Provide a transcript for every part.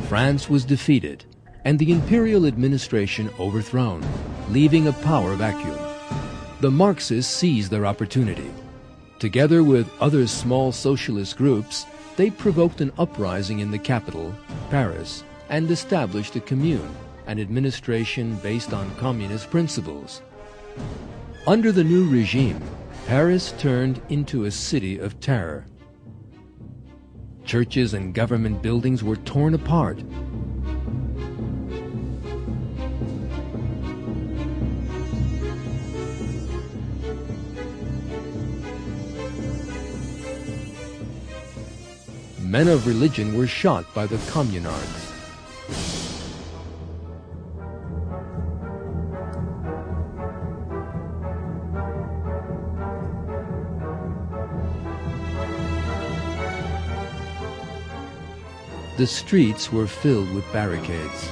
France was defeated and the imperial administration overthrown, leaving a power vacuum. The Marxists seized their opportunity. Together with other small socialist groups, they provoked an uprising in the capital, Paris, and established a commune, an administration based on communist principles. Under the new regime, Paris turned into a city of terror. Churches and government buildings were torn apart. Men of religion were shot by the communards. The streets were filled with barricades.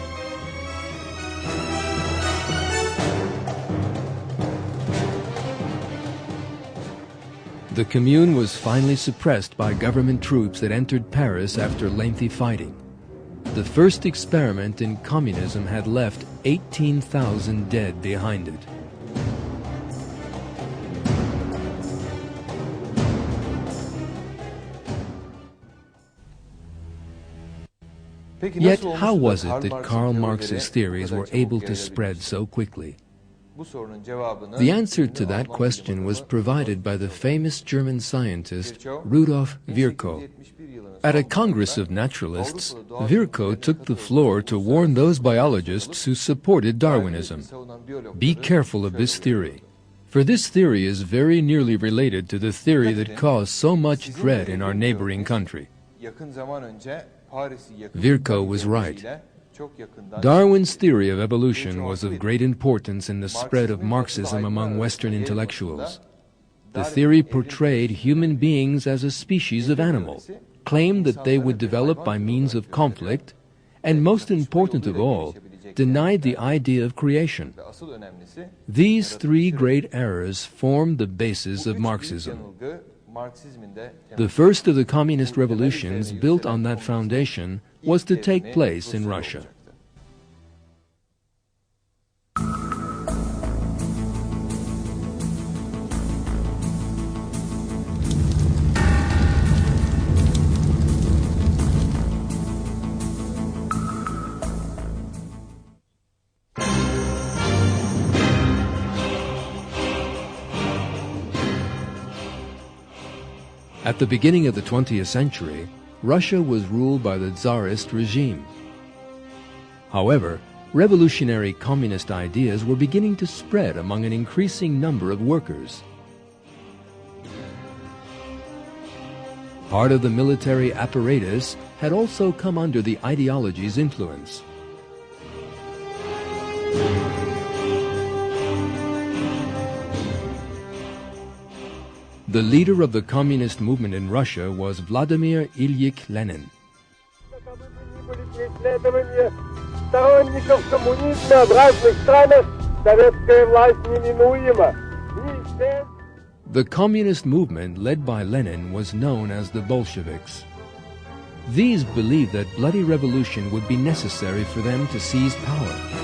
The Commune was finally suppressed by government troops that entered Paris after lengthy fighting. The first experiment in communism had left 18,000 dead behind it. Yet how was it that Karl Marx's theories were able to spread so quickly? The answer to that question was provided by the famous German scientist Rudolf Virchow. At a Congress of Naturalists, Virchow took the floor to warn those biologists who supported Darwinism. Be careful of this theory, for this theory is very nearly related to the theory that caused so much dread in our neighboring country. Virchow was right. Darwin's theory of evolution was of great importance in the spread of Marxism among Western intellectuals. The theory portrayed human beings as a species of animal, claimed that they would develop by means of conflict, and most important of all, denied the idea of creation. These three great errors formed the basis of Marxism. The first of the communist revolutions built on that foundation was to take place in Russia. At the beginning of the 20th century, Russia was ruled by the Tsarist regime. However, revolutionary communist ideas were beginning to spread among an increasing number of workers. Part of the military apparatus had also come under the ideology's influence. The leader of the communist movement in Russia was Vladimir Ilyich Lenin. The communist movement led by Lenin was known as the Bolsheviks. These believed that bloody revolution would be necessary for them to seize power.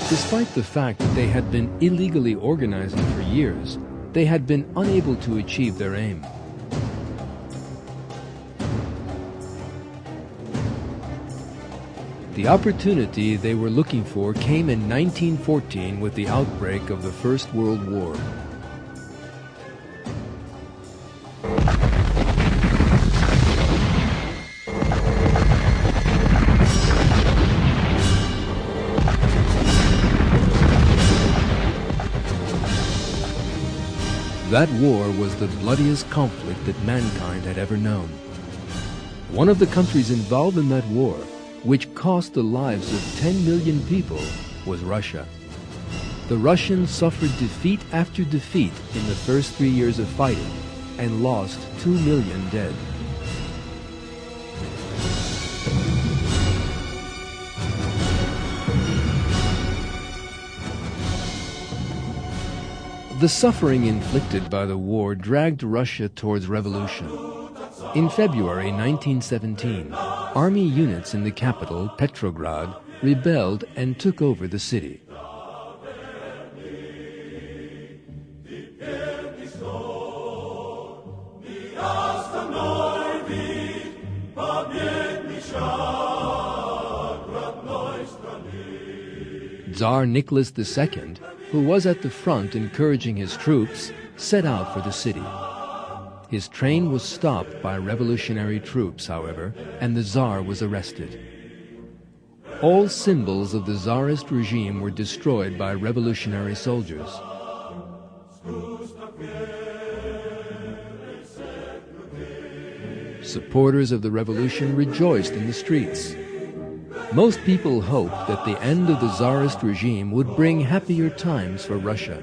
Despite the fact that they had been illegally organizing for years, they had been unable to achieve their aim. The opportunity they were looking for came in 1914 with the outbreak of the First World War. That war was the bloodiest conflict that mankind had ever known. One of the countries involved in that war, which cost the lives of 10 million people, was Russia. The Russians suffered defeat after defeat in the first 3 years of fighting and lost 2 million dead. The suffering inflicted by the war dragged Russia towards revolution. In February 1917, army units in the capital, Petrograd, rebelled and took over the city. Tsar Nicholas II, who was at the front encouraging his troops, set out for the city. His train was stopped by revolutionary troops, however, and the Tsar was arrested. All symbols of the Tsarist regime were destroyed by revolutionary soldiers. Supporters of the revolution rejoiced in the streets. Most people hoped that the end of the Tsarist regime would bring happier times for Russia.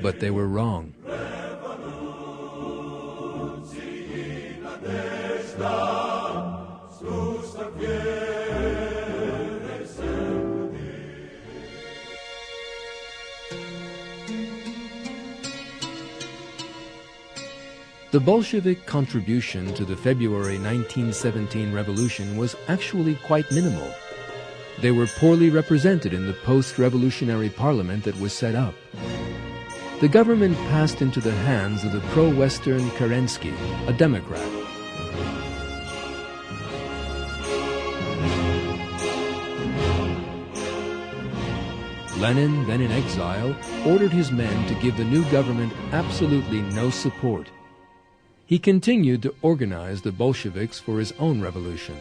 But they were wrong. The Bolshevik contribution to the February 1917 revolution was actually quite minimal. They were poorly represented in the post-revolutionary parliament that was set up. The government passed into the hands of the pro-Western Kerensky, a Democrat. Lenin, then in exile, ordered his men to give the new government absolutely no support. He continued to organize the Bolsheviks for his own revolution.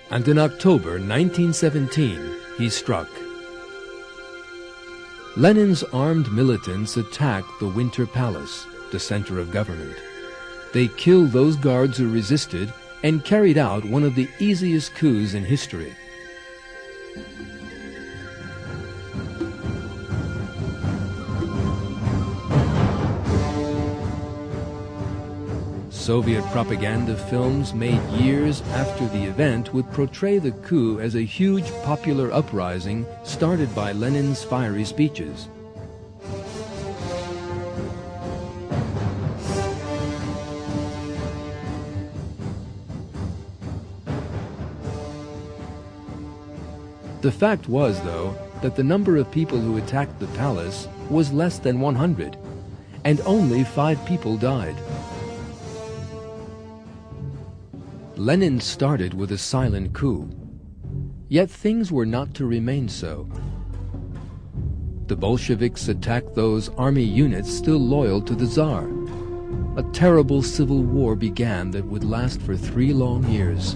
And in October 1917, he struck. Lenin's armed militants attacked the Winter Palace, the center of government. They killed those guards who resisted and carried out one of the easiest coups in history. Soviet propaganda films made years after the event would portray the coup as a huge popular uprising started by Lenin's fiery speeches. The fact was, though, that the number of people who attacked the palace was less than 100, and only 5 people died. Lenin started with a silent coup. Yet things were not to remain so. The Bolsheviks attacked those army units still loyal to the Tsar. A terrible civil war began that would last for 3 long years.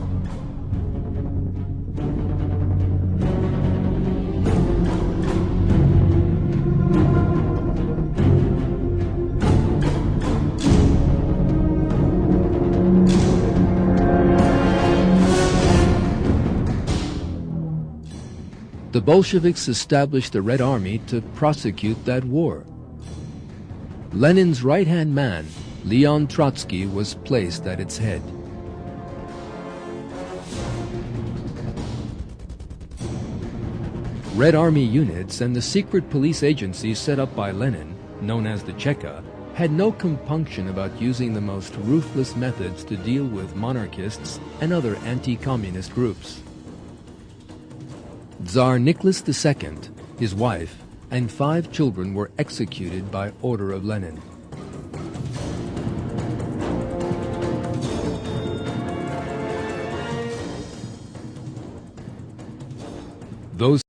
The Bolsheviks established the Red Army to prosecute that war. Lenin's right-hand man, Leon Trotsky, was placed at its head. Red Army units and the secret police agency set up by Lenin, known as the Cheka, had no compunction about using the most ruthless methods to deal with monarchists and other anti-communist groups. Tsar Nicholas II, his wife, and 5 children were executed by order of Lenin. Those